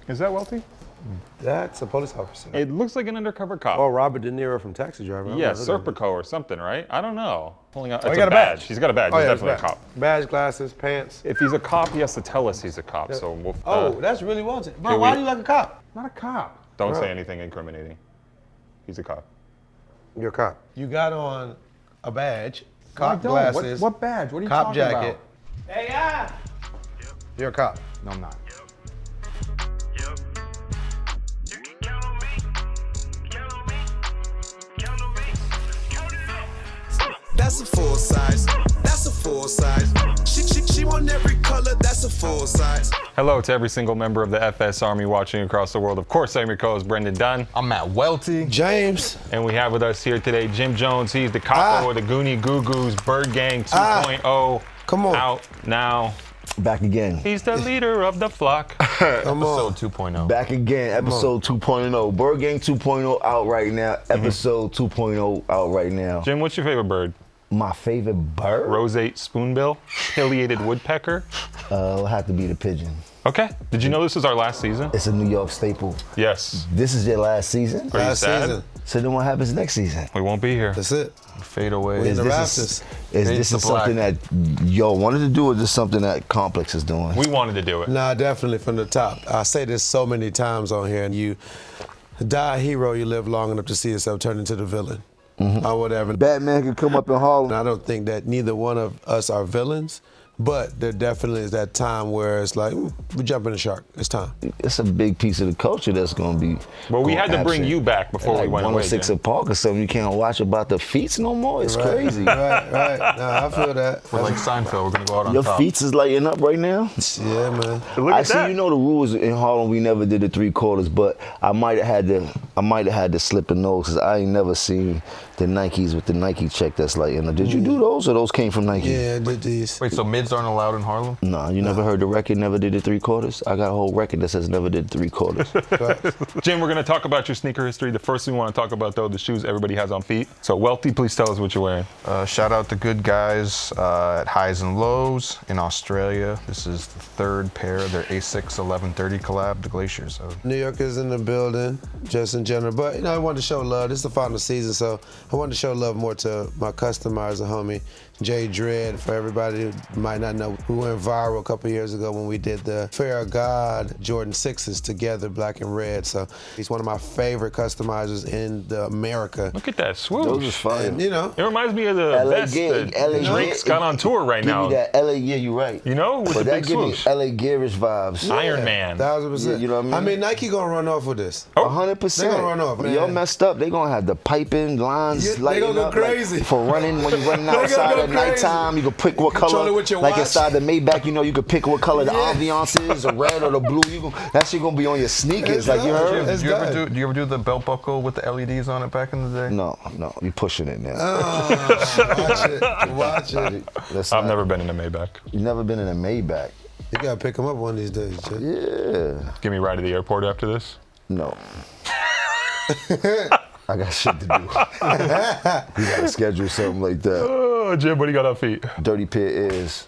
Is that Welty? That's a police officer. It looks like an undercover cop. Oh, Robert De Niro from Taxi Driver. Yeah, Serpico or something, right? I don't know. Pulling out. Oh, It's he got a badge. He's got a badge. Oh, He's yeah, definitely a cop. Badge, glasses, pants. If he's a cop, he has to tell us he's a cop. So we'll. That's really Welty. Bro, why do you like a cop? Not a cop. Don't Bro. say anything incriminating. He's a cop. You're a cop. You got on a badge, No, I cop don't. glasses, What badge? What are you cop talking jacket. about? Hey, yeah. You're a cop. No, I'm not. That's a full size. That's a full size. She want every color. That's a full size. Hello to every single member of the FS Army watching across the world. Of course, I'm your co-host, Brendan Dunne. I'm at Welty. James. And we have with us here today Jim Jones. He's the capo of the Goonie Goo Goos Bird Gang 2.0. Come on. Out now. Back again. He's the leader of the flock. Come on. Episode 2.0. Back again, episode 2.0. Bird Gang 2.0 out right now. Episode 2.0 out right now. Jim, what's your favorite bird? My favorite bird? Roseate spoonbill, pileated woodpecker. It'll have to be the pigeon. Okay. Did you know this is our last season? It's a New York staple. Yes. This is your last season? Are you Last sad? season. So then what happens next season? We won't be here. That's it. Fade away. We in the this rafters. this is something that yo wanted to do, or just something that Complex is doing? We wanted to do it. Nah, definitely from the top. I say this so many times on here, and you die a hero, you live long enough to see yourself turn into the villain. Or whatever. Batman could come up in Harlem. And I don't think that neither one of us are villains, but there definitely is that time where it's like, we jump in the shark. It's time. It's a big piece of the culture that's going to be. But we had to bring absent. you back before like we went away. 106 Jim. at Park or something. You can't watch about the feats no more. It's crazy. Right. Nah, I feel that. We're like Seinfeld. We're gonna go out on Your top. feats is lighting up right now. Yeah, man. Look I at see. that. You know the rules in Harlem. We never did the 3/4, but I might have had to slip a nose because I ain't never seen the Nikes with the Nike check that's lighting up. Did you do those, or those came from Nike? Yeah, I did these. Wait, so mids aren't allowed in Harlem? Nah, you never heard the record. Never did the 3/4. I got a whole record that says never did 3/4. Jim, we're going to talk about your sneaker history. The first thing we want to talk about, though, the shoes everybody has on feet. So, Welty, please tell us what you're wearing. Shout out to good guys at Highs and Lows in Australia. This is the third pair of their A6 1130 collab, the Glaciers. So. New York is in the building, just in general. But, I wanted to show love. This is the final season, so I wanted to show love more to my customizer, homie, Jay Dredd. For everybody who might not know, we went viral a couple years ago when we did the Fear of God Jordan 6s together, black and red. So he's one of my favorite customizers in America. Look at that swoosh. Those is fire. And, you know, It reminds me of the LA vest gear, that LA Drake's gear, got on tour right give now. me that LA gear, you right. You know, with But the that big give me swoosh. LA gearish vibes. Iron Man. 1,000%. Yeah, you know what I mean? Nike gonna run off with this. 100%. They gonna run off, man. Y'all messed up. They gonna have the piping lines Yeah, they lighting gonna go up, like, crazy. for running when you're running gonna outside go at crazy. nighttime. You can pick what Control color. it with your like watch. inside the Maybach, you can pick what color the Yeah. ambiance is, the red or the blue. That shit gonna be on your sneakers. It's Like you done. heard? It's Do you ever done. do you ever do the belt buckle with the LEDs on it back in the day? No, you pushing it now. Watch it. That's I've not- never been in a Maybach. You never been in a Maybach? You gotta pick them up one of these days, Jay. Yeah. Give me a ride to the airport after this. No. I got shit to do. You gotta schedule something like that. Oh, Jim, what do you got on feet? Dirty pair of ears.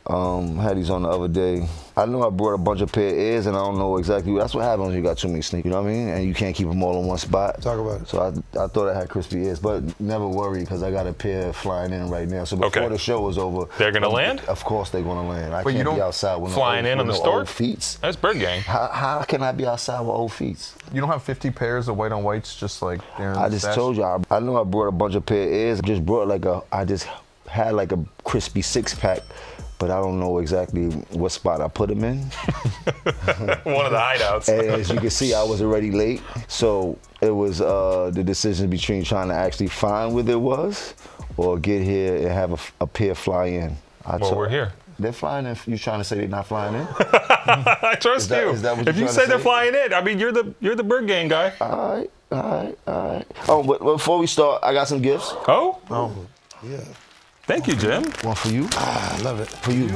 Had these on the other day. I know I brought a bunch of pair of ears, and I don't know exactly. That's what happens when you got too many sneakers. You know what I mean? And you can't keep them all in one spot. Talk about it. So I thought I had crispy ears, but never worry because I got a pair flying in right now. So before Okay. the show is over, They're gonna land? Of course they're gonna land. I But you can't be don't- outside with Flying no in old, on the with no store? old feet. That's Bird Gang. How can I be outside with old feet? You don't have 50 pairs of white on whites just like there in I the just stash? told you. I know I brought a bunch of pair of ears. I just brought I just had like a crispy 6-pack, but I don't know exactly what spot I put them in. One of the hideouts. And as you can see, I was already late. So it was the decision between trying to actually find where it was or get here and have a pair fly in. Well, we're here. They're flying in. You trying to say they're not flying in? I trust that- you. is that what If you're you trying say to they're say? flying in, I mean, you're the Bird Gang guy. All right. Oh, but before we start, I got some gifts. Oh? Yeah. Thank you, Jim. One for you. I love it. For you.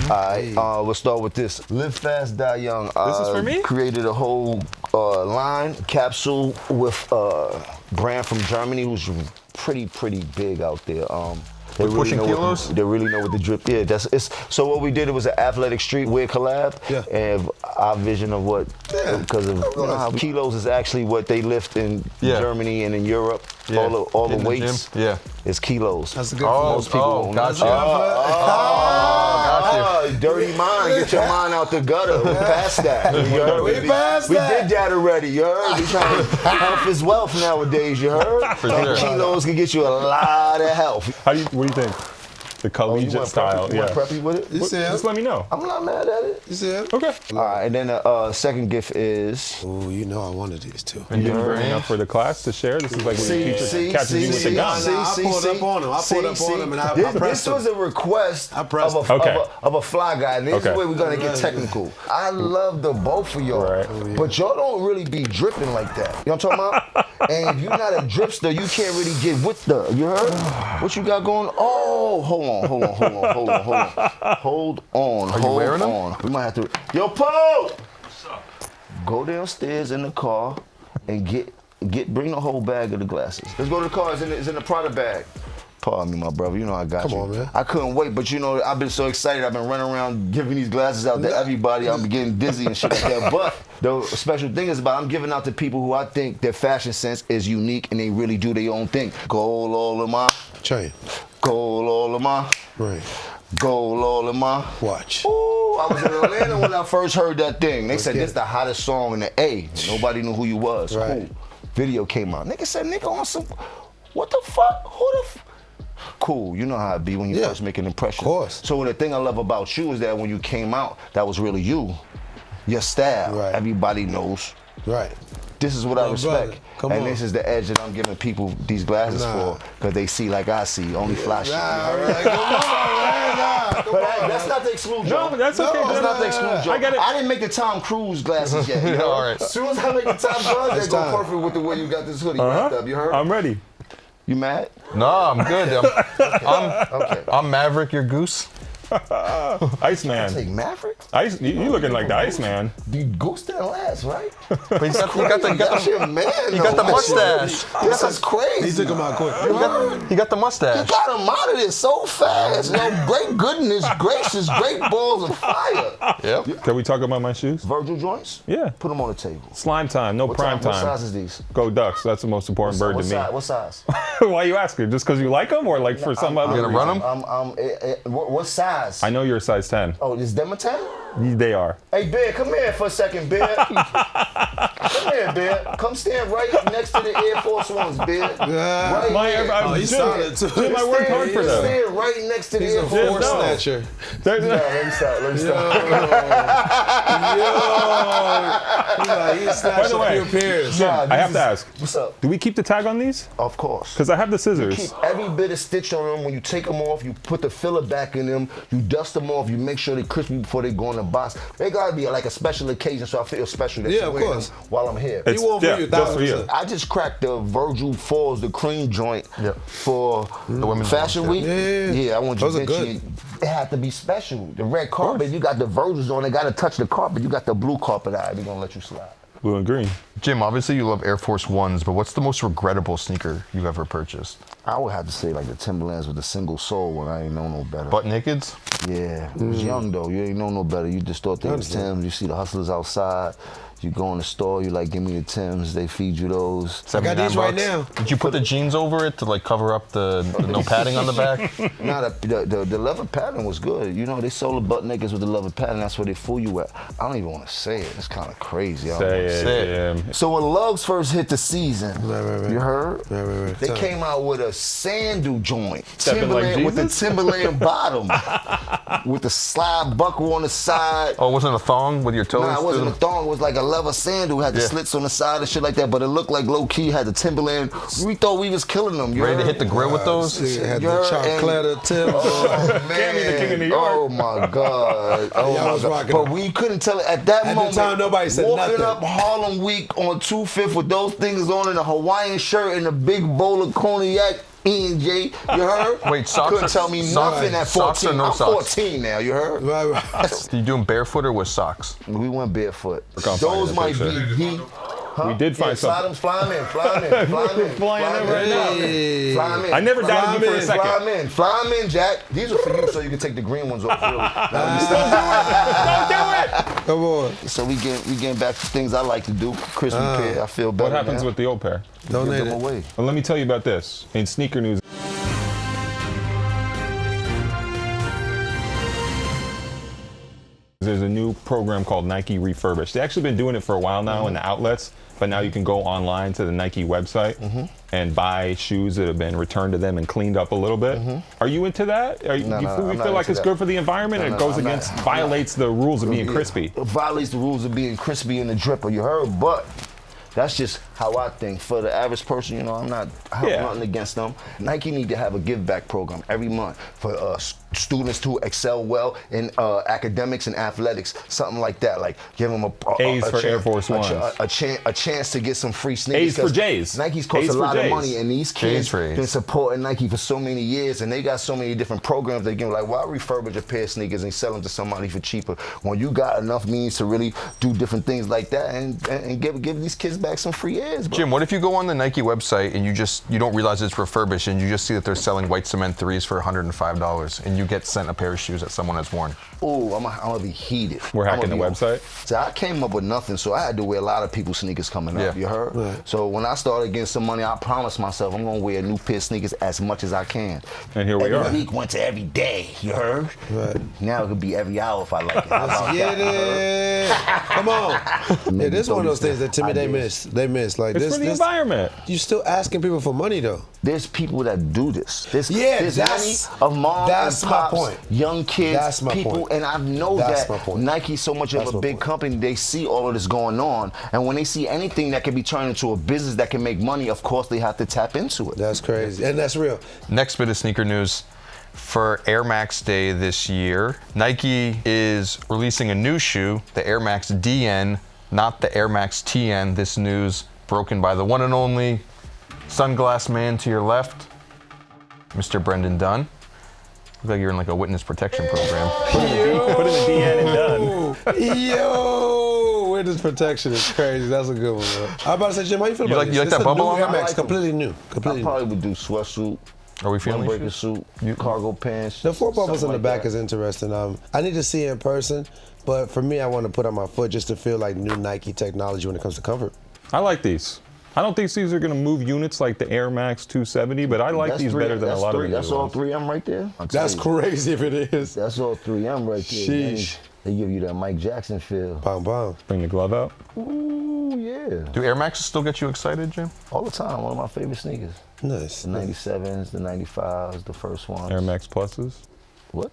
All right, we'll start with this. Live Fast, Die Young. This is for me? Created a whole line, capsule with a brand from Germany who's pretty big out there. They really pushing know kilos? They really know what the drip. Yeah, so what we did, it was an athletic streetwear collab. Yeah. And our vision of what, because of how kilos is actually what they lift in Germany and in Europe. Yeah. All In the the weights gym? Yeah. is kilos. That's a good Most people don't know. Gotcha. Dirty mind. Get your mind out the gutter. We passed that. You heard? We passed We that. did that already. You heard? We trying to health is wealth nowadays. You heard? For And sure. kilos can get you a lot of health. What do you think? The collegiate style. You want preppy with it? You see Just it? let me know. I'm not mad at it. You see it? Okay. All right, and then the second gift is. Ooh, you know I wanted these too. And you didn't bring enough for the class to share? This is like when the teacher catches you with the gun. I pulled up on him. I pulled up on him and I pressed This him. was a request I pressed of him. a fly guy. And this is where we're gonna get technical. I love the both of y'all, Right. but y'all don't really be dripping like that. You know what I'm talking about? And if you're not a dripster, you can't really get with the. You heard? What you got going? Oh, hold on. Hold on. Are you wearing them? We might have to. Yo, Paul! Go downstairs in the car and bring the whole bag of the glasses. Let's go to the car. It's in the Prada bag. Pardon me, my brother. You know I got you. Come on, man. I couldn't wait, but you know I've been so excited. I've been running around giving these glasses out to everybody. I'm getting dizzy and shit like that. But the special thing is I'm giving out to people who I think their fashion sense is unique and they really do their own thing. Gold all of my. Chain. Gold all of my. Right. Gold all of my. Watch. Ooh, I was in Atlanta when I first heard that thing. They said this the hottest song in the A. Nobody knew who you was. Right. Cool. Video came out. Nigga said, nigga on some. What the fuck? Who the? Cool. You know how it be when you first make an impression. Of course. So the thing I love about you is that when you came out, that was really you. Your style. Right. Everybody knows. Right. This is what I respect. brother, come and on. this is the edge that I'm giving people these glasses for, because they see like I see, only flash. Come on, man. That's not the exclusion. No, that's okay. That's not the exclusion. I get it. I didn't make the Tom Cruise glasses yet. You know? All right. As soon as I make the Tom Cruise, they go time. perfect with the way you got this hoodie wrapped up. You heard? I'm ready. You mad? No, I'm good. Okay. I'm Maverick, your goose. Iceman. Take Maverick? Ice, you looking like the Iceman. The goose didn't last, right? But you got the That's your man. you got the mustache. This is crazy. He took him out quick. You got the You mustache. got him out of there so fast. Yo, great goodness gracious, great balls of fire. Yep. Can we talk about my shoes? Virgil joints? Yeah. Put them on the table. Slime time, no prime What time. size is these? Go Ducks. That's the most important bird to me. What size? Why you asking? Just because you like them, or like for some other You gonna reason? run them? What size? I know you're a size 10. Oh, is them a 10? They are. Hey, Bear, come here for a second, Bear. Come here, Bear. Come stand right next to the Air Force Ones, Bear. Right here. he's solid too. Jim, I worked hard for them. Stand right next to the He's Air a Force force Ones. snatcher. Let me stop. He snatched the way, a few pairs. I have to ask. What's up? Do we keep the tag on these? Of course. Because I have the scissors. Keep every bit of stitch on them. When you take them off, you put the filler back in them. You dust them off. You make sure they're crispy before they go in the box. They gotta be like a special occasion, so I feel special that Yeah, you're of wearing course. them while I'm here. It's, won't for you, just for you. 1,000%. I just cracked the Virgil Falls, the cream joint for The women's Fashion ones, Week. Yeah. I want you Those to are mention it had to be special. The red carpet, you got the Virgils on, they gotta touch the carpet. You got the blue carpet eye, we're gonna let you slide. Blue and green. Jim, obviously you love Air Force Ones, but what's the most regrettable sneaker you've ever purchased? I would have to say like the Timberlands with the single sole when I ain't know no better. Butt nakeds? Yeah, you was young though. You ain't know no better. You just thought they was Timbs. You see the hustlers outside. You go in the store. You like, give me the Timbs. They feed you those. I got these right now. Did you put the jeans over it to like cover up the no padding on the back? Nah, the leather pattern was good. You know, they sold the butt nakeds with the leather pattern. That's where they fool you at. I don't even want to say it. It's kind of crazy. I don't Say wanna it, Say it. Jim. So when Lugs first hit the season, Right. you heard? Right. They came out with a sandal joint, Stepping like Timberland with the Jesus? Timberland bottom, with the slide buckle on the side. Oh, it wasn't a thong with your toes? Nah, it wasn't a through thong. It was like a leather sandal. Had the Yeah. slits on the side and shit like that. But it looked like low key had the Timberland. We thought we was killing them. You Ready to heard? hit the grill with those? Had You the heard? chocolate Timbs. Oh, Cammy, the king of New York. Oh my God. Oh Y'all my was God. rocking But them. we couldn't tell it at that At the moment. time, nobody said walking nothing. up Harlem Week on 25th with those things on and a Hawaiian shirt and a big bowl of cognac. E&J, you heard? Wait, socks Couldn't or- tell me socks- nothing at socks or 14. no I'm socks? 14 now, you heard? Right. You doing barefoot or with socks? We went barefoot. Look, I'm finding Those the might picture. be heat. We did find something. Fly them in. Flying in right now. Hey. Fly 'em in. I never doubted you for a second. Fly them in, Jack. These are for you so you can take the green ones off. Really. Don't do it! Come on. So we getting back to things I like to do. Crispy pair, I feel better. What happens now. with the old pair? Donate Give them it. away. Well, let me tell you about this. In sneaker news, there's a new program called Nike Refurbished. They've actually been doing it for a while now in the outlets, but now you can go online to the Nike website and buy shoes that have been returned to them and cleaned up a little bit. Are you into that? No, you I'm feel not like into it's that. good for the environment and it goes against, violates the rules of being crispy? It violates the rules of being crispy in the dripper, you heard? But that's just how I think. For the average person, I have nothing against them. Nike need to have a give back program every month for students to excel well in academics and athletics, something like that. Like give them A's for Air Force Ones. a chance to get some free sneakers. A's for J's. Nike's cost A's a for lot of J's. money, and these kids been supporting Nike for so many years, and they got so many different programs. They give like, why refurbish a pair of sneakers and sell them to somebody for cheaper when you got enough means to really do different things like that and give these kids back some free A's, bro. Jim, what if you go on the Nike website and you don't realize it's refurbished and you just see that they're selling white cement 3s for $105 and you get sent a pair of shoes that someone has worn? Oh, I'm gonna be heated. We're hacking the website? So I came up with nothing, so I had to wear a lot of people's sneakers coming up, you heard? Right. So when I started getting some money, I promised myself I'm gonna wear a new pair of sneakers as much as I can. And here we are. Every week went to every day, you heard? Right. Now it could be every hour if I like it. How about Get that? it. Come on. Yeah, this is one of those things that to me they miss. They miss. Like It's this. for the environment. You still asking people for money though. There's people that do this. There's that's- money of moms that's and my pops, point. young kids, That's my people, point. and I know That's that my point. Nike's so much That's of a my big point. company, they see all of this going on, and when they see anything that can be turned into a business that can make money, of course they have to tap into it. That's crazy, and that's real. Next bit of sneaker news. For Air Max Day this year, Nike is releasing a new shoe, the Air Max DN, not the Air Max TN. This news broken by the one and only sunglass man to your left, Mr. Brendan Dunne. Look like you're in like a witness protection program. Put in the DN and done. Yo, witness protection is crazy. That's a good one, bro. I'm about to say, Jim, how you feel You about like- this? you like It's that a bubble new on Air it? Max, I like it. completely new. I Completely new. probably would do sweatsuit, Are we feeling windbreaker you? suit, cargo pants. The four bubbles something in the like back that. is interesting. I need to see it in person, but for me, I want to put on my foot just to feel like new Nike technology when it comes to comfort. I like these. I don't think these are going to move units like the Air Max 270, but I like That's these three- better than a that's lot three- of the That's other all ones. 3M right there. I'll tell That's you. crazy if it is. That's all 3M right there. Sheesh. They give you that Mike Jackson feel. Bam, bam. Bring the glove out. Ooh, yeah. Do Air Maxes still get you excited, Jim? All the time. One of my favorite sneakers. Nice. The 97s, the 95s, the first ones. Air Max Pluses. What?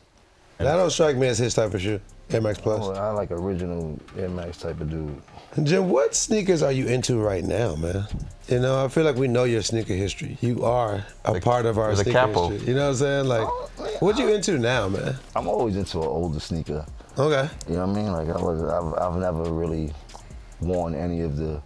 That don't strike me as his type of shoe. Air Max Plus. Oh, I like original Air Max type of dude. Jim, what sneakers are you into right now, man? You know, I feel like we know your sneaker history. You are a part of our you're the sneaker capo. history. You know what I'm saying? Like, what you into now, man? I'm always into an older sneaker. Okay. You know what I mean? Like I've never really worn any of the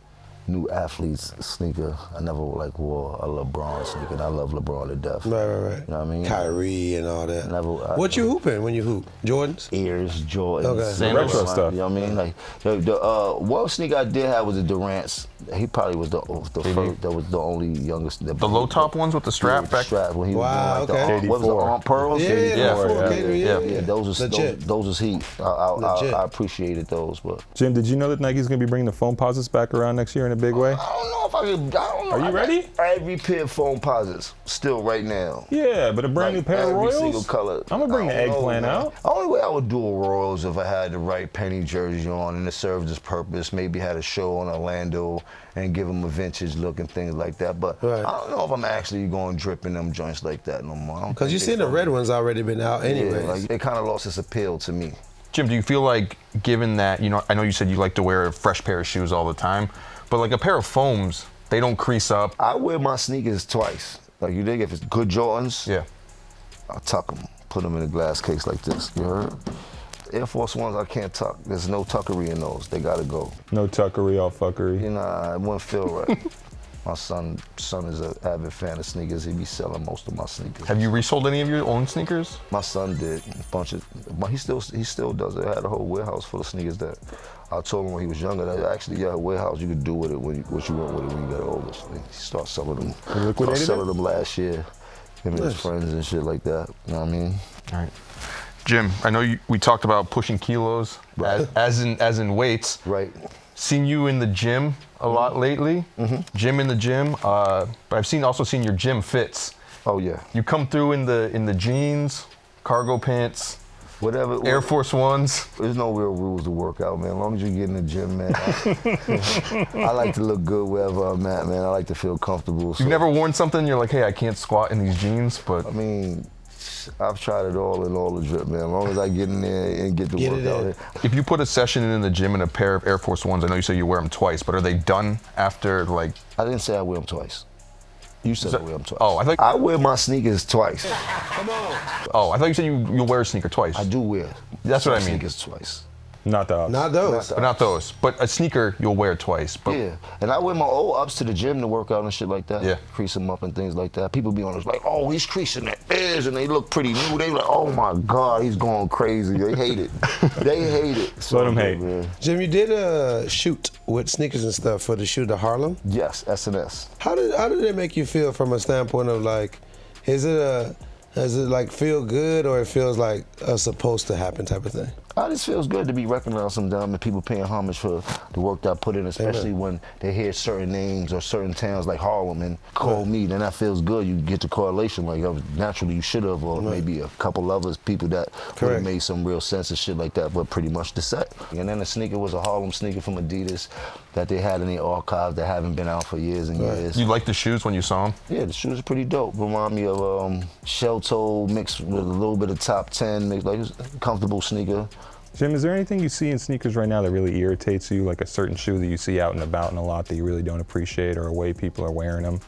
new athletes sneaker. I never like wore a LeBron sneaker. And I love LeBron to death. Right. You know what I mean? Kyrie and all that. Never- What you hooping when you hoop? Jordans? Ears, Jordans, Okay. Sandals. Retro stuff. You know what I mean? Like the one sneaker I did have was the Durant's. He probably was the first. That was the only youngest. The low top ones with the strap The back? strap when he Wow, was doing like okay. the what was the arm pearls? Yeah, Yeah. Yeah, those was Legit. those was heat. Legit. I appreciated those, but Jim, did you know that Nike's going to be bringing the foam posits back around next year in a big way? I don't know if I could. I don't know. Are you I got ready? Every pair of foam posits still right now. Yeah, but a brand new Like, pair of every Royals? single color. I'm going to bring the I don't know, eggplant man. out. The only way I would do a Royals if I had the right penny jersey on and it served its purpose. Maybe had a show on Orlando and give them a vintage look and things like that. But Right. I don't know if I'm actually going dripping them joints like that no more. Because you seen the red ones already been out anyway. Yeah, like, it kind of lost its appeal to me. Jim, do you feel like, given that, I know you said you like to wear a fresh pair of shoes all the time, but like a pair of foams, they don't crease up. I wear my sneakers twice. Like you dig, if it's good Jordans, Yeah. I'll tuck them, put them in a glass case like this. You heard? Air Force Ones I can't tuck. There's no tuckery in those. They gotta go. No tuckery, all fuckery. You know, it wouldn't feel right. My son is an avid fan of sneakers. He be selling most of my sneakers. Have you resold any of your own sneakers? My son did a bunch of, but he still does it. I had a whole warehouse full of sneakers that I told him when he was younger that actually, yeah, a warehouse you could do with it what you want with it when you get older. So he started selling them. Started selling them last year. Him and his friends and shit like that. You know what I mean? All right. Jim, I know we talked about pushing kilos, Right. as in weights. Right. Seen you in the gym a lot lately. Gym in the gym, but I've also seen your gym fits. Oh yeah. You come through in the jeans, cargo pants, Whatever. Air Force Ones. There's no real rules to work out, man. As long as you get in the gym, man. I like to look good wherever I'm at, man. I like to feel comfortable. So, You've never worn something you're like, hey, I can't squat in these jeans, but I mean, I've tried it all in all the drip, man. As long as I get in there and get the work out. if you put a session in the gym in a pair of Air Force Ones, I know you say you wear them twice, but are they done after like? I didn't say I wear them twice. You said I wear them twice. Oh, I wear my sneakers twice. Oh, I thought you said you'll wear a sneaker twice. I do wear. That's what I mean. Sneakers twice. Not those. Not those. But not those. But a sneaker you'll wear twice. But Yeah, and I wear my old ups to the gym to work out and shit like that. Yeah. Crease them up and things like that. People be on us like, oh, he's creasing their ears, and they look pretty new. They like, oh my God, he's going crazy. They hate it. They hate it. So, Let them hate. man. Jim, you did a shoot with sneakers and stuff for the shoot to Harlem. Yes, S&S. How did it make you feel from a standpoint of like, does it like feel good or it feels like a supposed to happen type of thing? It just feels good to be recognized sometimes and people paying homage for the work that I put in, especially when they hear certain names or certain towns like Harlem and call me. Then that feels good. You get the correlation like naturally you should have, or maybe a couple others, people that would have made some real sense and shit like that, but pretty much the set. And then the sneaker was a Harlem sneaker from Adidas that they had in their archives that haven't been out for years and years. you like the shoes when you saw them? Yeah, the shoes are pretty dope. Remind me of shell toe mixed with a little bit of top 10, mixed like a comfortable sneaker. Jim, is there anything you see in sneakers right now that really irritates you, like a certain shoe that you see out and about in a lot that you really don't appreciate, or a way people are wearing them,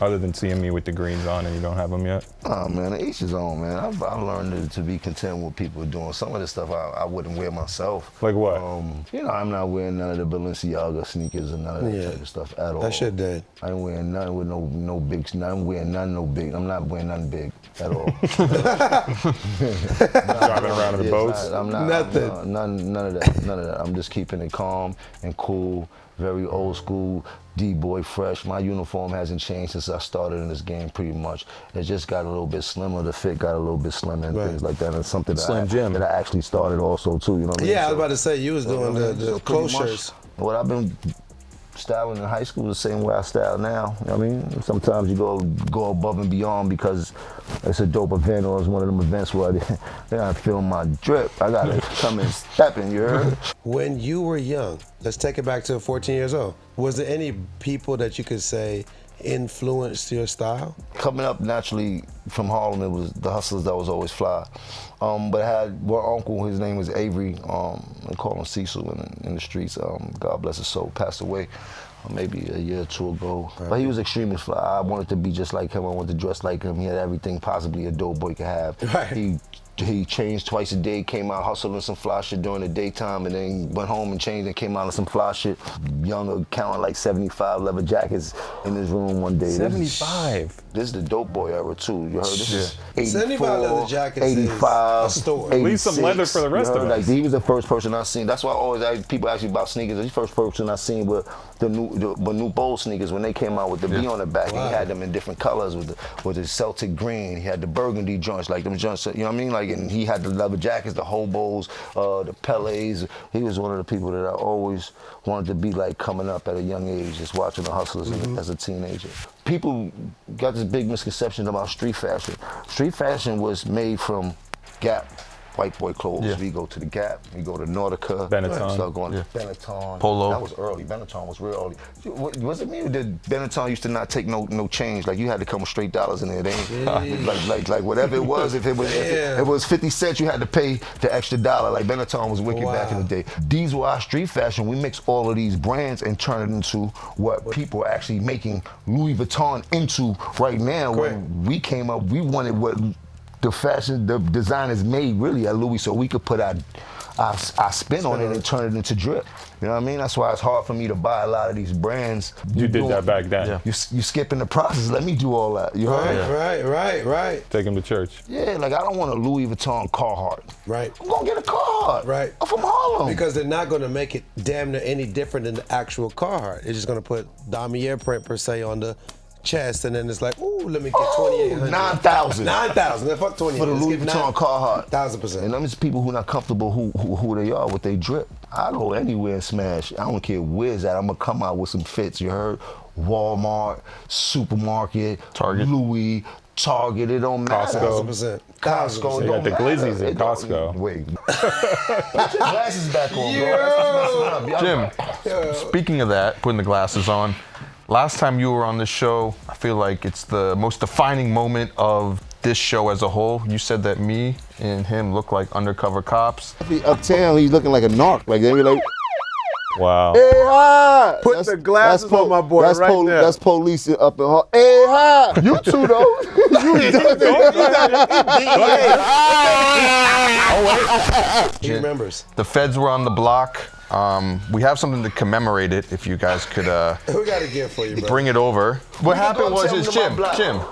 other than seeing me with the greens on and you don't have them yet? Oh man, each his own, man. I've learned to be content with what people are doing. Some of the stuff I wouldn't wear myself. Like what? You know, I'm not wearing none of the Balenciaga sneakers and none of that type of stuff at all. That shit dead. I ain't wearing none with no big. I'm wearing none no big. I'm not wearing nothing big at all. Driving around in the boats? I'm not. Nothing. None of that. None of that. I'm just keeping it calm and cool. Very old school, D-boy fresh. My uniform hasn't changed since I started in this game pretty much. It just got a little bit slimmer. The fit got a little bit slimmer and things like that. And it's something that I actually started also too, you know what I mean? Yeah, I was about to say, you was doing the close shirts. What I've been styling in high school is the same way I style now. You know what I mean? Sometimes you go above and beyond because it's a dope event or it's one of them events where I feel my drip. I gotta come and step in, you heard? When you were young, let's take it back to 14 years old. Was there any people that you could say influenced your style? Coming up naturally from Harlem, it was the hustlers that was always fly. But I had one uncle, his name was Avery. They call him Cecil in the streets. God bless his soul, passed away maybe a year or two ago. Right. But he was extremely fly. I wanted to be just like him. I wanted to dress like him. He had everything possibly a dope boy could have. Right. He changed twice a day, came out hustling some fly shit during the daytime, and then went home and changed and came out in some fly shit. Younger, counting like 75 leather jackets in his room one day. 75? This is the dope boy era too. You heard this is 84, 75 leather jackets 85, is a store. At least some leather for the rest of us. Like, he was the first person I seen. That's why people ask me about sneakers. He's the first person I seen with the new bold sneakers when they came out with the B on the back. Wow. And he had them in different colors with the Celtic green. He had the burgundy joints, like them joints. You know what I mean? Like, and he had the leather jackets, the hobos, the Pelés. He was one of the people that I always wanted to be like coming up at a young age, just watching the hustlers as a teenager. People got this big misconception about street fashion. Street fashion was made from Gap, white boy clothes. Yeah. We go to the Gap, we go to Nautica, Benetton. Start going to Benetton. Polo. That was early. Benetton was real early. Was it me or did Benetton used to not take no change? Like you had to come with straight dollars in there. They ain't, like whatever it was. If it was 50 cents, you had to pay the extra dollar. Like Benetton was wicked back in the day. These were our street fashion. We mixed all of these brands and turned it into what people are actually making Louis Vuitton into right now. When we came up, we wanted what the designers made really at Louis, so we could put our I spin on it and turn it into drip. You know what I mean? That's why it's hard for me to buy a lot of these brands. You did that back then. Yeah. You skipping the process. Let me do all that. You heard? Right. Take him to church. Yeah, like I don't want a Louis Vuitton Carhartt. Right. I'm gonna get a Carhartt. Right. I'm from Harlem. Because they're not going to make it damn near any different than the actual Carhartt. It's just going to put Damier print per se on the chest, and then it's like, ooh, let me get 2,800. 9,000. 9,000. Then fuck 20. For the Louis Vuitton Carhartt. 1,000%. And them is people who not comfortable who they are with they drip. I go anywhere and smash. I don't care where's at. I'm gonna come out with some fits. You heard? Walmart, supermarket, Target. Louis, Target. It don't matter. Costco. 1,000%. Costco. They got the glizzies at It don't- Costco. Wait. Put your glasses back on, bro. That's what's messing up. Jim, speaking of that, putting the glasses on, last time you were on this show, I feel like it's the most defining moment of this show as a whole. You said that me and him look like undercover cops. Uptown, he's looking like a narc. Like they be like, Wow. hey, hi. Put the glasses on my boy that's right there. That's police up in Harlem. Hey, hi. You too, though. He remembers. The feds were on the block. We have something to commemorate it. If you guys could We got a gift for you, bro. bring it over. What happened was tell is them about Jim. black.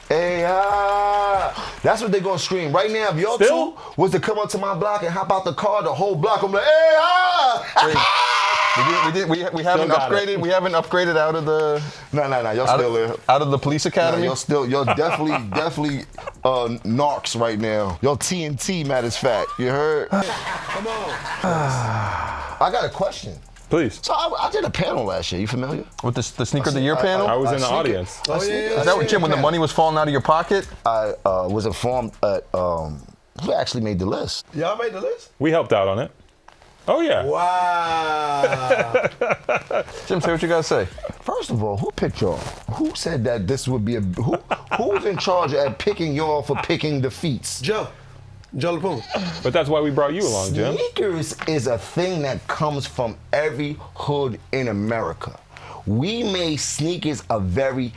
Hey, that's what they gonna scream right now. If y'all Still? two was to come up to my block and hop out the car, the whole block, I'm like, hey, We haven't got it. upgraded. We haven't upgraded out of the No, y'all still there. out of the police academy. Y'all definitely narcs right now. Y'all TNT, matter of fact. You heard? Come on. I got a question. Please. So I did a panel last year. You familiar? With the sneaker of the year panel. I was in the sneaker. audience. Oh, yeah. Is that what, Jim, when the money was falling out of your pocket? I was informed at, who actually made the list? Y'all made the list? We helped out on it. Oh, yeah. Wow. Jim, say what you gotta say. First of all, who picked y'all? Who said that this would be who's in charge at picking y'all for picking the feats? Joe LaPoon. But that's why we brought you along, Jim. Sneakers is a thing that comes from every hood in America. We made sneakers a very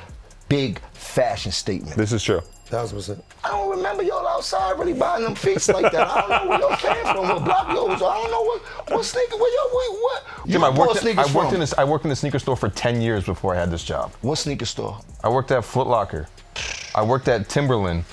big fashion statement. This is true. 1,000%. I don't remember y'all outside really buying them feats like that. I don't know where y'all came from, what block y'all was. I don't know what sneaker, where y'all, what? Jim, You I bought worked sneakers from? in the sneaker store for 10 years before I had this job. What sneaker store? I worked at Foot Locker. I worked at Timberland.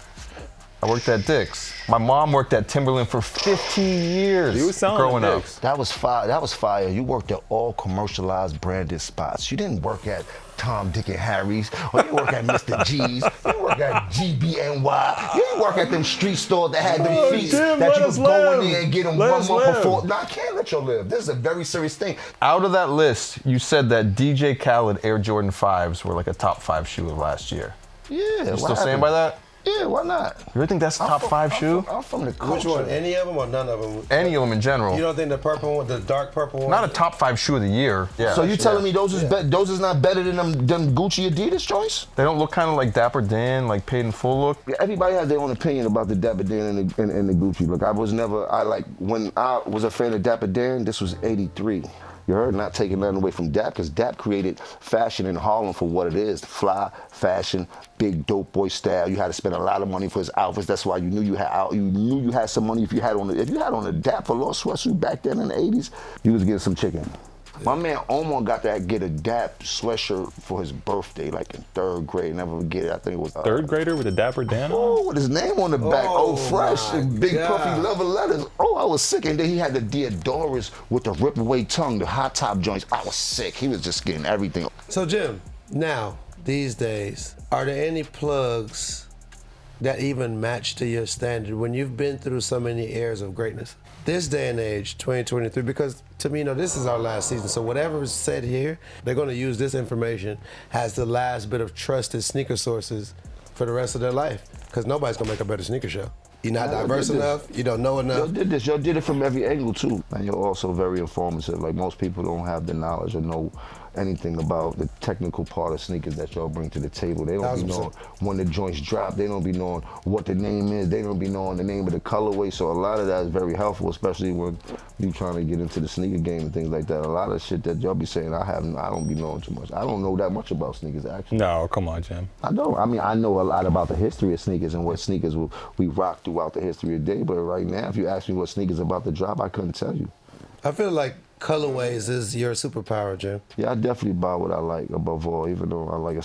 I worked at Dick's. My mom worked at Timberland for 15 years. You was selling growing at up. Dick's. That was fire. That was fire. You worked at all commercialized branded spots. You didn't work at Tom, Dick, and Harry's, or you didn't work at Mr. G's. You didn't work at GBNY. You didn't work at them street stores that had them feet Jim, that let you us could go in live. there and get them Let 1 us month live. before. No, I can't let you live. This is a very serious thing. Out of that list, you said that DJ Khaled Air Jordan 5s were like a top 5 shoe of last year. Yeah. You still stand by that? Yeah, why not? You really think that's a top 5 shoe? I'm from the culture. Which one? Any of them or none of them? Any of them in general. You don't think the purple one, the dark purple one? Not a top 5 shoe of the year. Yeah. So you telling me those is not better than them Gucci Adidas joints? They don't look kind of like Dapper Dan, like paid in full look? Everybody has their own opinion about the Dapper Dan and the Gucci look. When I was a fan of Dapper Dan, this was 83. You heard? Not taking nothing away from Dap, because Dap created fashion in Harlem for what it is. Fly, fashion, big dope boy style. You had to spend a lot of money for his outfits. That's why you knew you had some money if you had on a Dap for low sweatsuit back then in the 80s, you was getting some chicken. My man Omar got to get a Dap sweatshirt for his birthday, like in 3rd grade. Never forget it. I think it was 3rd grader with a Dapper Dan on? Oh, with his name on the back. Oh, fresh. my And big God. puffy leather letters. Oh, I was sick. And then he had the Deodoras with the rip away tongue, the hot top joints. I was sick. He was just getting everything. So Jim, now, these days, are there any plugs that even match to your standard when you've been through so many eras of greatness? This day and age, 2023, because to me, this is our last season. So whatever is said here, they're going to use this information as the last bit of trusted sneaker sources for the rest of their life. Because nobody's going to make a better sneaker show. You're not diverse enough. You don't know enough. Y'all did this. Y'all did it from every angle, too. And you're also very informative. Like, most people don't have the knowledge or know anything about the technical part of sneakers that y'all bring to the table. They don't be 1000%. knowing when the joints drop. They don't be knowing what the name is. They don't be knowing the name of the colorway. So a lot of that is very helpful, especially when you trying to get into the sneaker game and things like that. A lot of shit that y'all be saying, I don't be knowing too much. I don't know that much about sneakers, actually. No, come on, Jim. I don't. I mean, I know a lot about the history of sneakers and what sneakers we rock throughout the history of the day. But right now, if you ask me what sneakers about to drop, I couldn't tell you. I feel like colorways is your superpower, Jim. Yeah, I definitely buy what I like above all, even though I like a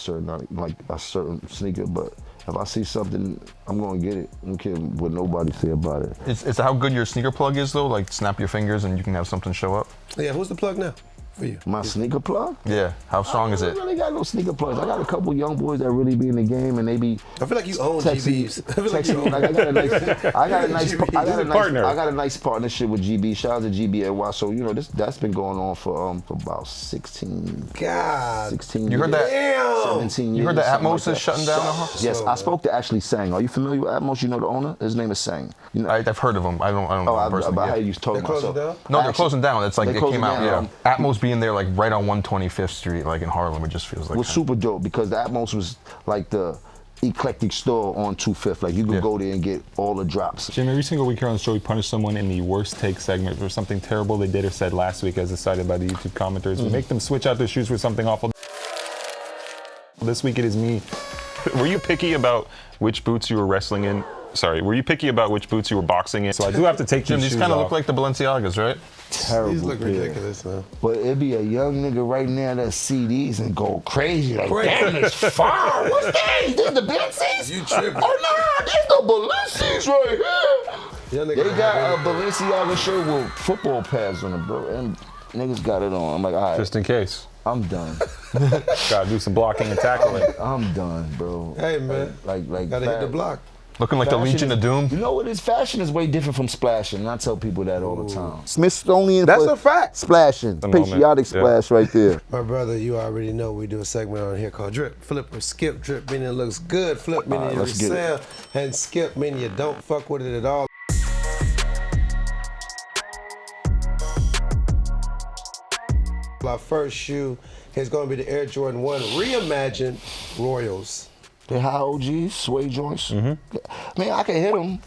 certain sneaker. But if I see something, I'm gonna get it. I don't care what nobody say about it. It's how good your sneaker plug is though. Like snap your fingers and you can have something show up. Yeah, who's the plug now for you? My sneaker plug? Yeah. How strong is I it? don't really got no sneaker plugs. I got a couple young boys that really be in the game, and they be. I feel like you own texting- GBs. I feel like you texting- own like, I got a nice GBs. Partner. I got a nice partnership with GB. Shout out to GBNY. So that's been going on for about 16 God. 16 You heard years. that? Damn. 17 years. You heard that something Atmos like is that. shutting down now? Yes, I spoke to actually Sang. Are you familiar with Atmos? You know the owner? His name is Sang. You know, I've heard of them. I don't know them personally. about how Yeah. you talking They're about. closing down? No, they're Actually, closing down. It's like they it closing came out. down, Yeah. Atmos being there like right on 125th Street, like in Harlem. It just feels like. was super dope because the Atmos was like the eclectic store on 25th. Like you could go there and get all the drops. Jim, every single week here on the show, we punish someone in the worst take segment for something terrible they did or said last week, as decided by the YouTube commenters. We make them switch out their shoes for something awful. This week it is me. Were you picky about which boots you were wrestling in? Sorry, were you picky about which boots you were boxing in? So I do have to take Jim, these these shoes kind of off. look like the Balenciagas, right? Terrible. These look pair. ridiculous, man. But it'd be a young nigga right now that see these and go crazy. Like, damn, it's fire. What's that? This the Balenciagas? You tripping. Oh, no, there's no Balenciagas right here. Young nigga They got have a Balenciaga shirt with football pads on it, bro. And niggas got it on. I'm like, all right, Just in case. I'm done. Gotta do some blocking and tackling. I'm done, bro. Hey, man. Like Gotta hit the block. Looking like the Fashion Legion is- of Doom. You know what? His fashion is way different from splashing, and I tell people that all the time. Smithsonian. That's for a fact. Splashing. The moment, Patriotic yeah. splash right there. My brother, you already know we do a segment on here called Drip, Flip, or Skip. Drip meaning it looks good, flip meaning you let's get it. resell, and skip meaning you don't fuck with it at all. Our first shoe is going to be the Air Jordan 1 Reimagined Royals. They high OGs, suede joints. Man, I can hit them.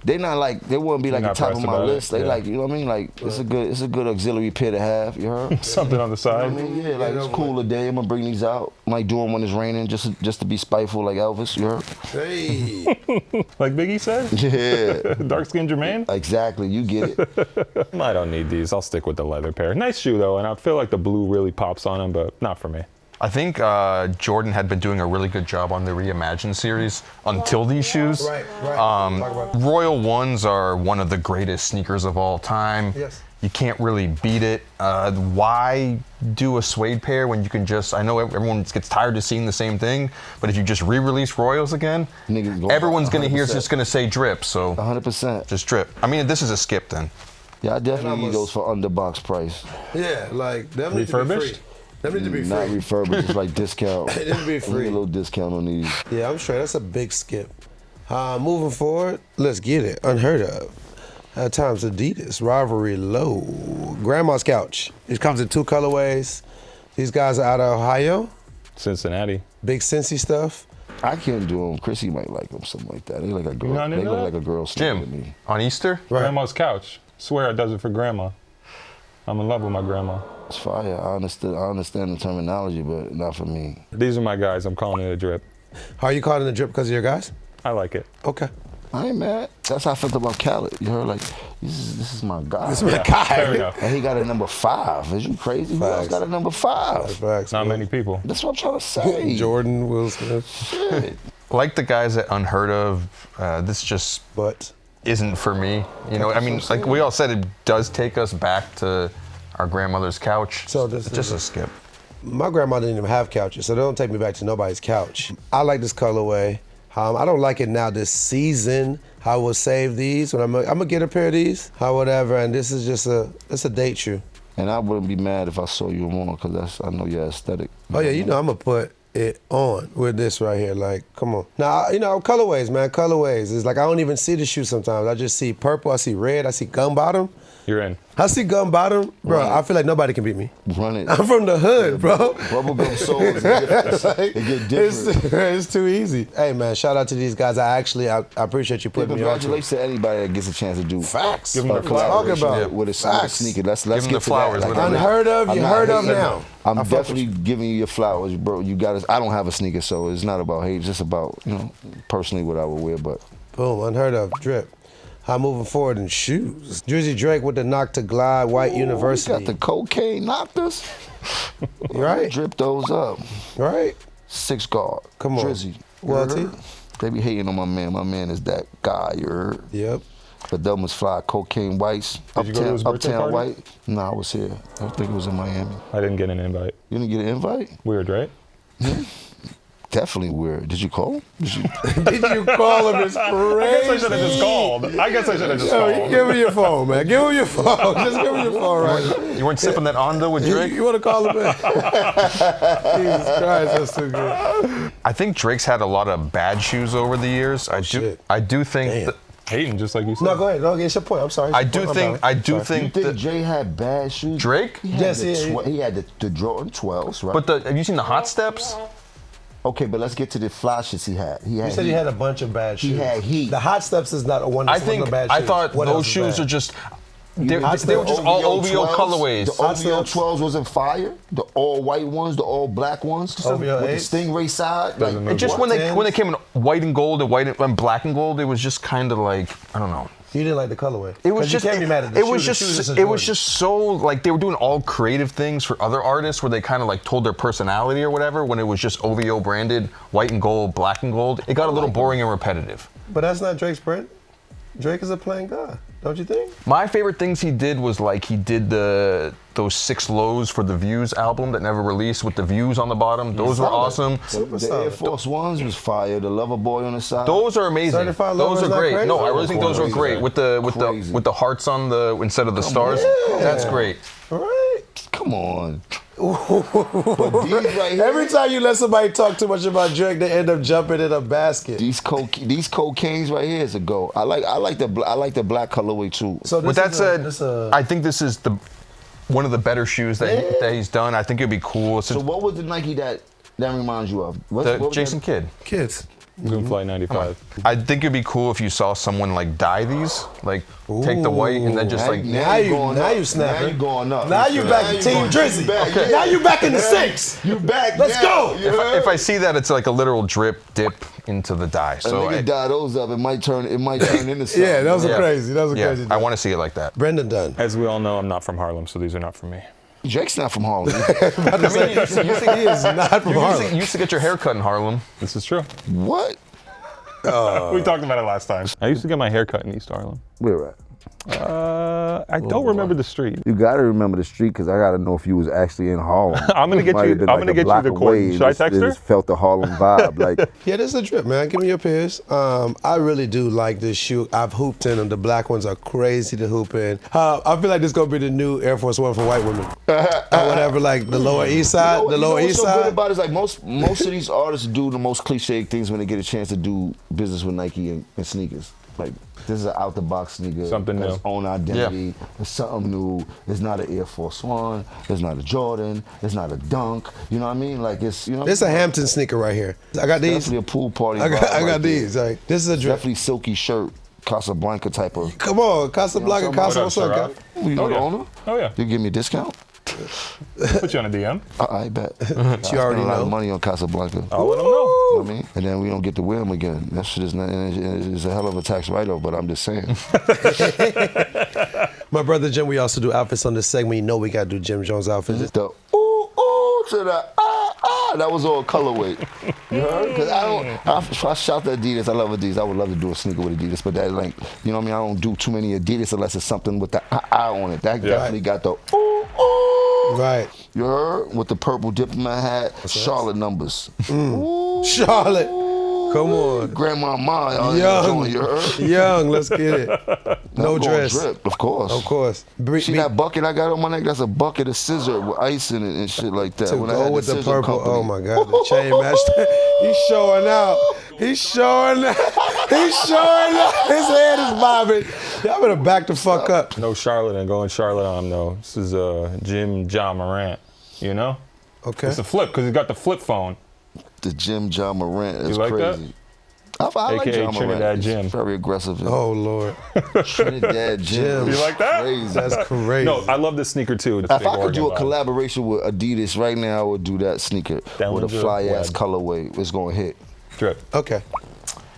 They not like, they wouldn't be like the Not top of pressed my about it, list. They yeah. like, you know what I mean? Like, it's a good auxiliary pair to have, you heard? Something on the I side. mean, yeah, like it's cool today. I'm gonna bring these out. Might do them when it's raining, just to be spiteful, like Elvis. You heard? Hey, Like Biggie said? Yeah, Dark skinned Jermaine? exactly. You get it. I don't need these. I'll stick with the leather pair. Nice shoe though, and I feel like the blue really pops on them, but not for me. I think Jordan had been doing a really good job on the Reimagine series until these shoes. right. Talk about it. Royal Ones are one of the greatest sneakers of all time. Yes. You can't really beat it. Why do a suede pair when you can just, I know everyone gets tired of seeing the same thing, but if you just re-release Royals again, Niggas go everyone's going to hear 100%. it's just going to say drip, so 100%. just drip. I mean, this is a skip then. Yeah, I definitely need almost- those for underbox price. Yeah, like them need to be Refurbished? free. Them need to be Not free. refurbished, just like discount. They need to be Give me free. a little discount on these. Yeah, I'm straight. That's a big skip. Moving forward, let's get it. Unheard of. At times, Adidas Rivalry Low. Grandma's Couch. It comes in two colorways. These guys are out of Ohio. Cincinnati. Big Cincy stuff. I can't do them. Chrissy might like them, something like that. They like a girl. not They into look that? like a girl sneaker to Jim, me. on Easter? Right. Grandma's couch. Swear I does it for grandma. I'm in love with my grandma. It's fire. I understand the terminology, but not for me. These are my guys. I'm calling it a drip. How are you calling the drip because of your guys? I like it. Okay. I ain't mad. That's how I felt about Khaled. You heard, like, this is my guy. This is my Fair guy. enough. And he got a number 5. Is you crazy? Who else Facts. got a number 5? Facts, Not man. many people. That's what I'm trying to say. Jordan, Will Smith. Shit. Like the guys at Unheard of, this just But isn't for me. You know, I mean, like we all said, it does take us back to our grandmother's couch. So this It's just is a skip. my grandma didn't even have couches, so they don't take me back to nobody's couch. I like this colorway. I don't like it now this season. I will save these when I'm gonna get a pair of these, whatever. And this is just it's a date shoe. And I wouldn't be mad if I saw you more, because I know your aesthetic. Oh yeah, you know I'm gonna put it on with this right here. Like, come on. Now, you know, colorways, man, colorways. It's like I don't even see the shoe sometimes. I just see purple, I see red, I see gum bottom. You're in. I see Gun Bottom, bro. Run it. I feel like nobody can beat me. Run it. I'm from the hood, bro. Bubblegum soul is different. It get different. It's too easy. Hey, man, shout out to these guys. I appreciate you putting me on. Congratulations to anybody that gets a chance to do Facts. Give them What the you talking flowers. about? with a Facts. sneaker. Let's Give get them the to flowers. that. Like, Unheard of, I'm you not heard of hating. now. I'm I fuck definitely with giving you your flowers, bro. You got us. I don't have a sneaker, so it's not about hate. It's just about, personally what I would wear. But Boom, unheard of. Drip. How moving forward in shoes. Drizzy Drake with the Knock to Glide, White University. got the cocaine knockers. You right? Drip those up. Right? 6 guard. Come on. Drizzy. Welty. You heard? They be hating on my man. My man is that guy, you heard? Yep. But them was fly cocaine whites. Did you go to his birthday Uptown party? white. No, I was here. I think it was in Miami. I didn't get an invite. You didn't get an invite? Weird, right? Definitely weird. Did you call? Did you? Did you call him? It's I crazy. guess I should have just called. Yo, give me your phone, man. Give him your phone. Just give him your phone right now. You weren't sipping that Onda with Drake? You want to call him in? Jesus Christ, that's too good. I think Drake's had a lot of bad shoes over the years. shit. I do think Damn. that, Hating, just like you said. No, go ahead. No, it's your point. I'm sorry. I do think You think think that Jay had bad shoes? Drake? He had, Yes, he had the Jordan 12s, right? But have you seen the Hot Steps? okay, but let's get to the fly shits he had. You said he had a bunch of bad shoes. He had heat. The Hot Steps is not one I of think the bad I shoes. thought What those else is shoes bad? are just they were Hot just Steps? all OVO 12s, colorways. The OVO 12s wasn't fire. The all white ones, the all black ones, OVO with 8s? the stingray side. Doesn't move. It just what? when they came in white and gold and black and gold, it was just kind of like, I don't know. You didn't like the colorway. It was 'Cause just you can't be mad at the it was shoe. The shoe just is a it was Jordan. just so like they were doing all creative things for other artists where they kind of like told their personality or whatever when it was just OVO branded white and gold, black and gold. It got a little boring and repetitive. But that's not Drake's brand. Drake is a plain guy, don't you think? My favorite things he did was like he did those 6 lows for the Views album that never released with the views on the bottom. Those were awesome. The Air Force Ones was fire. The Lover Boy on the side. Those are amazing. Certified Those Lover's are not great. crazy? No, I really think those are great with the Crazy. with the hearts on the instead of the stars. yeah. That's great. All right. Come on. But these right here, Every time you let somebody talk too much about Drake, they end up jumping in a basket. these cocaines right here is a go. I like the black colorway too. So With that said, I think this is one of the better shoes that he's done. I think it'd be cool. So what was the Nike that reminds you of? What The was Jason that? Kidd. kids. Goonfly 95. I think it'd be cool if you saw someone like dye these, like take the white and then just like. Now you snapping. Now you going up. Now you back to Team Drizzy. Okay. Now you back in the 6. You back. Let's now. go. You heard? If I see that, it's like a literal dip into the dye. a So nigga dye those up, it might turn into something. Yeah, that was yeah. crazy. That was a yeah, crazy. I want to see it like that. Brendan Dunne. As we all know, I'm not from Harlem, so these are not for me. Drake's not from Harlem. I mean, you He is not from Harlem. used to get your hair cut in Harlem. This is true. What? We talked about it last time. I used to get my hair cut in East Harlem. Where at? I don't remember the street. You gotta remember the street because I gotta know if you was actually in Harlem. I'm gonna get Might you- have been I'm gonna a get you block the away coordinates. and Should I just- text and her? just felt the Harlem vibe. Like Yeah, this is a drip, man. Give me your peers. I really do like this shoe. I've hooped in them. The black ones are crazy to hoop in. I feel like this is gonna be the new Air Force One for white women. Or whatever, like the Lower East Side. The Lower East what's so good Side. about it is like most of these artists do the most cliche things when they get a chance to do business with Nike and sneakers. Like this is an out the box sneaker. Something has new. its own identity. It's something new. It's not an Air Force One. It's not a Jordan. It's not a Dunk. You know what I mean? Like it's This is a Hampton sneaker right here. I got these. definitely a pool party. I vibe got right these. there. Like this is a drip. Definitely silky shirt, Casablanca type of. Come on, Casablanca, You know what I'm Casa, what's up, talking guy? You know Oh, the yeah. owner? Oh, yeah. You give me a discount? Put you on a DM. I bet. You I already spend a lot know. of money on Casablanca. I'll let them know. You know what I mean? And then we don't get to wear them again. That shit is not, it's a hell of a tax write-off, but I'm just saying. My brother Jim, we also do outfits on this segment. You know we gotta do Jim Jones outfits. The ooh to the that was all colorway. You heard? Because I shout to Adidas. I love Adidas. I would love to do a sneaker with Adidas, but that like, you know what I mean? I don't do too many Adidas unless it's something with the on it. That definitely got the ooh. Right. You heard? With the purple diplomat hat, Charlotte numbers. Ooh. Charlotte. Come on. Grandma Ma, Young. you heard? Young, let's get it. No I'm going dress. Drip, of course. Of course. See that bucket I got on my neck? That's a bucket of scissor with ice in it and shit like that. To When I go had with the scissor purple. company. Oh my God, the chain match. He's showing out. He's showing out. He's showing out. His head is bobbing. Y'all better back the fuck up. No Charlotte and going Charlotte on him, though. This is Jim Ja Morant, you know? Okay. It's a flip because he's got the flip phone. The Jim Ja Morant is You like that? crazy. I like AKA Ja Trinidad Morant. Jim. He's very aggressive. Oh, Lord. Trinidad Jim. You like that? Crazy. That's crazy. No, I love this sneaker too. It's If big I could Oregon do a vibe. collaboration with Adidas right now, I would do that sneaker with a Dellinger fly ass Web. colorway. It's gonna hit. Drip. Okay.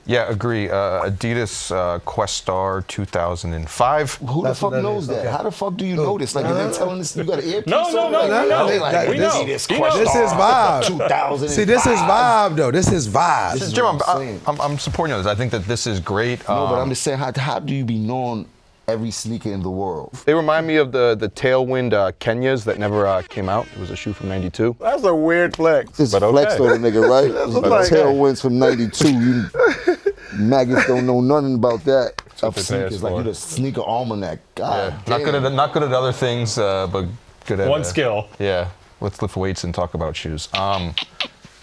Yeah, agree. Adidas Questar 2005. Who That's the what fuck that knows is, that? okay. How the fuck do you know this? Like, is they telling us you got an earpiece? No, on? no, Like, no, no, they no. like, We know. Adidas He knows. Questar This is vibe. 2005. See, this is vibe, though. This is vibe. This is Jim, what I'm saying. I'm supporting you on this. I think that this is great. No, but I'm just saying, how do you be knowing every sneaker in the world? They remind me of the Tailwind Kenyas that never came out. It was a shoe from '92. That's a weird flex. It's But okay. flex on the nigga, right? The like- tailwinds from '92. You maggots don't know nothing about that. Of they pay us sneakers, like for. you the sneaker almanac. God Not damn. not good at other things, but good at One skill. Yeah, let's lift weights and talk about shoes.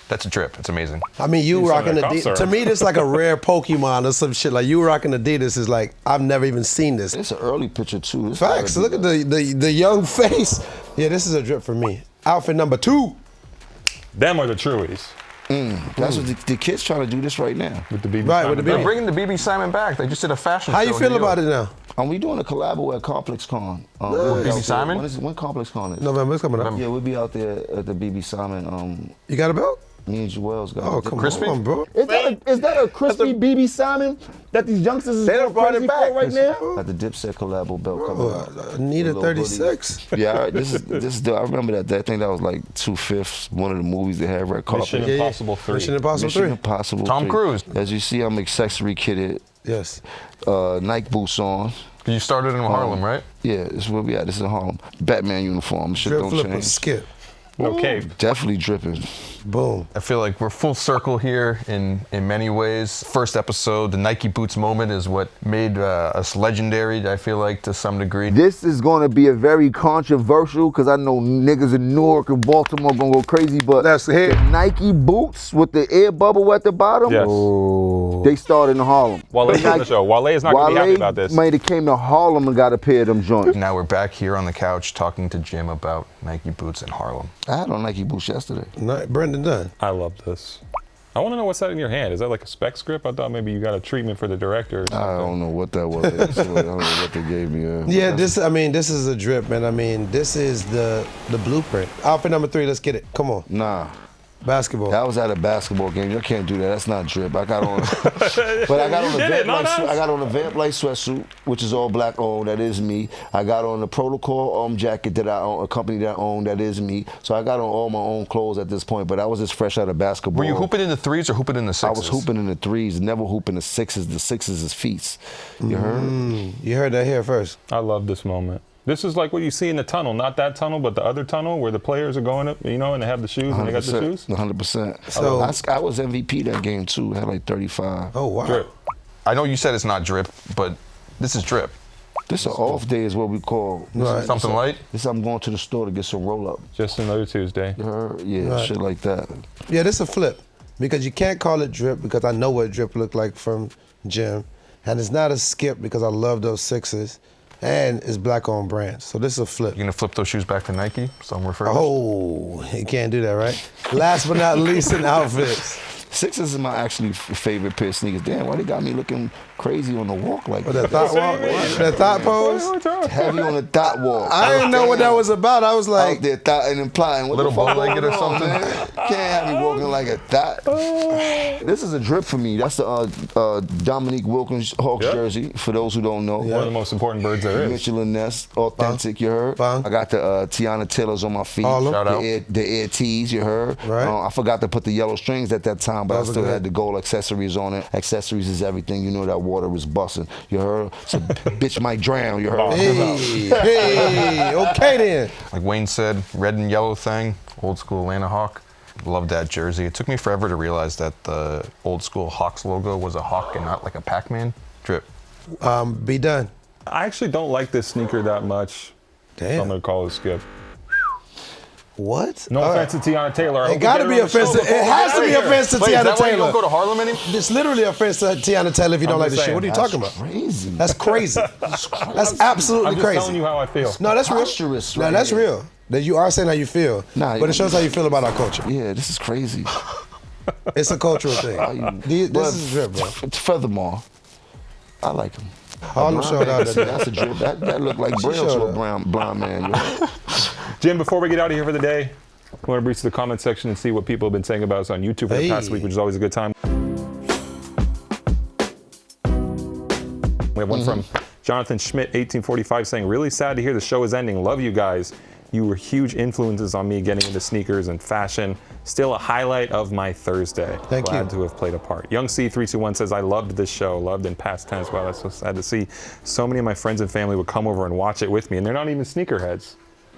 That's a drip. It's amazing. I mean, you He's rocking on that Adidas. cough To syrup. me, this is like a rare Pokemon or some shit. Like, you rocking Adidas is like, I've never even seen this. It's an early picture too. This Facts. gotta Look be at the young face. Yeah, this is a drip for me. Outfit number 2. Them are the truies. That's what the kids trying to do this right now. With the BB Right, with the They're BB. bringing the BB Simon back. They just did a fashion show. How you in feel New about York. it now? And we doing a collab at Complex Con. BB Simon? When Complex Con is? November, it's coming up. Yeah, we'll be out there at the BB Simon. You got a belt? Me and Joel's got. Oh, it. come Crispy? on, bro. Is that a crispy BB Simon that these youngsters is They done going brought it crazy back. for right now? Got the Dipset collabo belt coming out. I need a Little 36. hoodie. Yeah, all right, this is the, I remember that. I think that was like 2/5 one of the movies they had red carpet. Mission Yeah, yeah. Impossible 3. Mission Impossible Mission 3. Impossible. Tom 3. Cruise. As you see, I'm accessory kitted. Yes. Nike boots on. You started in Harlem, right? Yeah, this is where we at. This is in Harlem. Batman uniform. Shit Drip don't flipper, change. skip. No cape. Definitely dripping. Boom. I feel like we're full circle here in many ways. First episode, the Nike boots moment is what made us legendary, I feel like, to some degree. This is going to be a very controversial because I know niggas in Newark and Baltimore going to go crazy, but That's it. the Nike boots with the air bubble at the bottom, Yes. they started in Harlem. Wale's on the show. Wale is not going to be happy about this. might have came to Harlem and got a pair of them joints. Now we're back here on the couch talking to Jim about Nike boots in Harlem. I had on Nike boots yesterday. Brendan Dunne. I love this. I want to know what's that in your hand. Is that like a spec script? I thought maybe you got a treatment for the director or something. I don't know what that was. I don't know what they gave me. Yeah, this is a drip, man. I mean, this is the blueprint. Outfit number 3, let's get it. Come on. Nah. Basketball. That was at a basketball game. You can't do that. That's not drip. I got on, but I got on a did it, Vamp not Light. us. I got on a Vamp Light sweatsuit, which is all black owned. That is me. I got on the Protocol jacket that I own, a company that I own. That is me. So I got on all my own clothes at this point. But I was just fresh out of basketball. Were you hooping in the threes or hooping in the I sixes? was hooping in the threes, never hooping the sixes. The sixes is feats. You heard? You heard that here first. I love this moment. This is like what you see in the tunnel, not that tunnel, but the other tunnel where the players are going up, you know, and they have the shoes and they got the shoes. 100%. So- I was MVP that game too. I had like 35. Oh, wow. Drip. I know you said it's not drip, but this is drip. This an off day is what we call. Right. Something light? This I'm going to the store to get some roll up. Just another Tuesday. You heard? Yeah, Right. shit like that. Yeah, this is a flip. Because you can't call it drip because I know what drip looked like from Jim. And it's not a skip because I love those 6s. And it's black on brand. So this is a flip. You gonna flip those shoes back to Nike? Some refurbished? Oh, you can't do that, right? Last but not least in outfits. Sixes is my actually favorite pair of sneakers. Damn, why they got me looking crazy on the walk like What, that that? thought walk? That thought pose? Heavy on the thought walk. I didn't know what that was about. I was Out like, there thought and implying. What Little the fuck bow-legged going or on, something? Man? Can't have me walking like a thought. This is a drip for me. That's the Dominique Wilkins Hawks Yep. jersey, for those who don't know. One of the most important birds there is. Michelin Nest, authentic, you heard? Bang. I got the Tiana Taylors on my feet. Harlem. Shout out. The Air Tees, you heard? Right. I forgot to put the yellow strings at that time, but Those I are still good. had the gold accessories on it. Accessories is everything. You know that water was busting, you heard? So bitch might drown, you heard? hey, okay then. Like Wayne said, red and yellow thing, old school Atlanta Hawk. Love that jersey. It took me forever to realize that the old school Hawks logo was a hawk and not like a Pac-Man. Drip. Be done. I actually don't like this sneaker that much. So I'm Damn. going to call it a skip. What? No offense to Tiana Taylor. I hope It got to we be get her on the show offensive. before It we has get to be out of here. offensive to Wait, is Tiana that why you don't Taylor. go to Harlem anymore? It's literally offensive to Tiana Taylor if you don't I'm like the just shit. What are you saying. talking about? Crazy. That's crazy. That's absolutely I'm just crazy. telling you how I feel. No, that's real. Preposterous No, right that's here. real. That you are saying how you feel, Nah, but it shows how you feel about our culture. Yeah, this is crazy. It's a cultural thing. This is drip, bro. Furthermore, I like him. Harlem showed out that day. That's a drip. That looked like Braille showed to a up. blind man. You know? Jim, before we get out of here for the day, I want to breach to the comment section and see what people have been saying about us on YouTube for the past Hey. week, which is always a good time. We have one from Jonathan Schmidt, 1845, saying, really sad to hear the show is ending. Love you guys. You were huge influences on me getting into sneakers and fashion. Still a highlight of my Thursday. Thank Glad you. to have played a part. Young C321 says, I loved this show. Loved in past tense. Wow, that's so sad to see. So many of my friends and family would come over and watch it with me, and they're not even sneakerheads.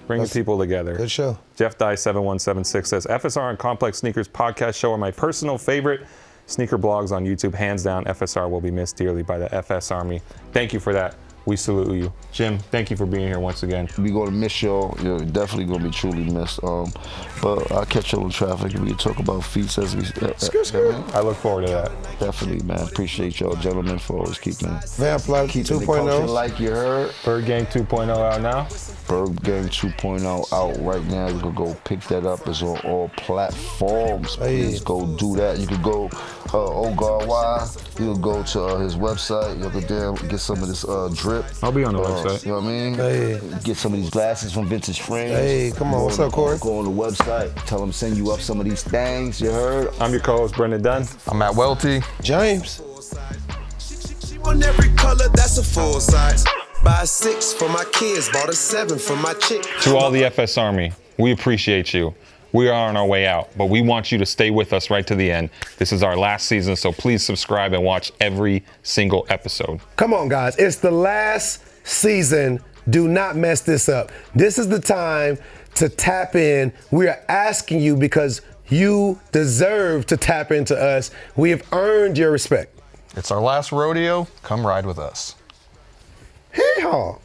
Bringing people together. Good show. Jeff Dye 7176 says, FSR and Complex Sneakers podcast show are my personal favorite sneaker blogs on YouTube. Hands down, FSR will be missed dearly by the FS Army. Thank you for that. We salute you. Jim, thank you for being here once again. We gonna miss y'all. You're definitely gonna be truly missed. But I'll catch y'all in traffic and we can talk about feats as we. I look forward to that. Definitely, man. Appreciate y'all, gentlemen, for always keeping Vamp Life the culture 2.0. like you heard. Bird Gang 2.0 out now. Bird Gang 2.0 out right now. You can go pick that up. It's on all platforms. Please Hey. go do that. You can go Ogar Y. You can go to his website. You can get some of this drip. I'll be on the website. You know what I mean? Hey. Get some of these glasses from Vintage Frames. Hey, come on. What's up, Corey? Go on the website. Tell them send you up some of these things. You heard? I'm your co-host, Brendan Dunne. I'm at Welty. James. She want every color, that's a full size. Buy a 6 for my kids, bought a 7 for my chick. To all the FS Army, we appreciate you. We are on our way out, but we want you to stay with us right to the end. This is our last season, so please subscribe and watch every single episode. Come on, guys. It's the last season. Do not mess this up. This is the time to tap in. We are asking you because you deserve to tap into us. We have earned your respect. It's our last rodeo. Come ride with us. Hee-haw.